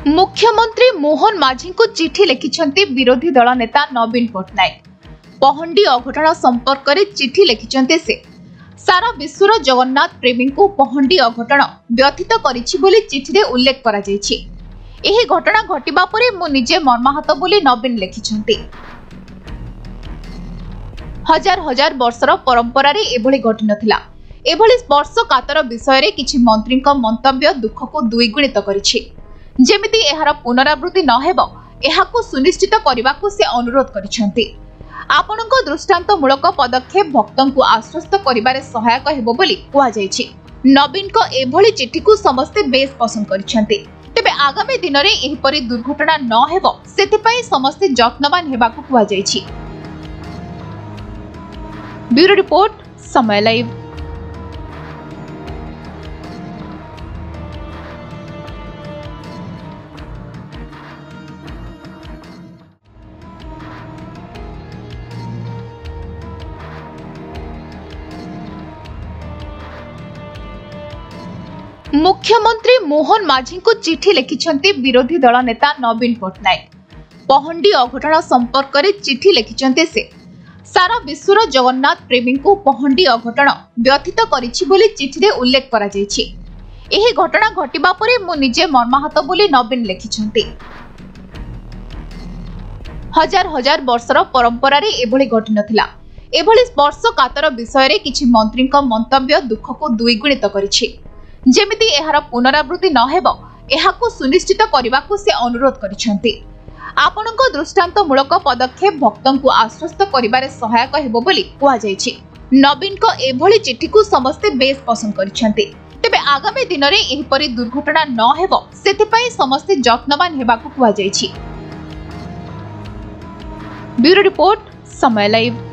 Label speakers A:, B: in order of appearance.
A: मुख्यमंत्री मोहन माझी को चिठी लिखिछन्ति विरोधी दल नेता नवीन पट्टनायक। पहंडी अघटन संपर्क में चिठी लिखिछन्ति से सारा विश्वर जगन्नाथ प्रेमी को पहंडी अघटन व्यथित करिछि बोली चिठी उल्लेख करा जायछि। एही घटना घटिबा परे मु निजे मर्माहत बोली नवीन लिखिछन्ति। हजार हजार वर्षर परंपरा रे एभली घटि नथिला। एभली स्पर्श कातर विषय रे किछि मंत्री मंतव्य दुख को द्विगुणित करिछि। जेमिति एहार पुनरावृत्ति न हेबो एहाकु सुनिश्चित करबाकु से अनुरोध करिसेंति। आपनको दृष्टांतमूलक पदक्षेप भक्तंकु आश्वस्त करिबारे सहायक हेबो बोली कुआ जायछि। नवीन को एभली चिठी को समस्ते बेस पसंद करिसेंति। तेबे आगामी दिन रे एहिपरि दुर्घटना न हेबो सेतिपई समस्ते यत्नवान हेबाकु कुआ जायछि। ब्यूरो रिपोर्ट, समय लाइव। मुख्यमंत्री मोहन माझी को चिठी लिखिछन्ति विरोधी दल नेता नवीन पट्टनायक। पहंडी अघटन संपर्क में चिठी लिखिछन्ति से सारा विश्वर जगन्नाथ प्रेमी को पहंडी अघटन व्यथित करिछि बोली चिठी उल्लेख करा जायछि। एही घटना घटिबा परे मु निजे मर्माहत बोली नवीन लिखिछन्ति। हजार हजार वर्षर परंपरा रे एभली घटि नथिला। एभली स्पर्श कातर विषय रे किछि मंत्री मंतव्य दुख को द्विगुणित करिछि। जेमिति एहार पुनरावृत्ति न हेबो एहाकु सुनिश्चित करबाकु से अनुरोध करिसेंति। आपनको दृष्टांतमूलक पदक्षेप भक्तंकु आश्वस्त करिबारे सहायक हेबो बोली कुआ जायछि। नवीन को एभली चिठी को समस्ते बेस पसंद करिसेंति। तेबे आगामी दिन रे एहिपरि दुर्घटना न हेबो सेतिपई समस्ते यत्नवान हेबाकु कुआ जायछि। ब्यूरो रिपोर्ट, समय लाइव।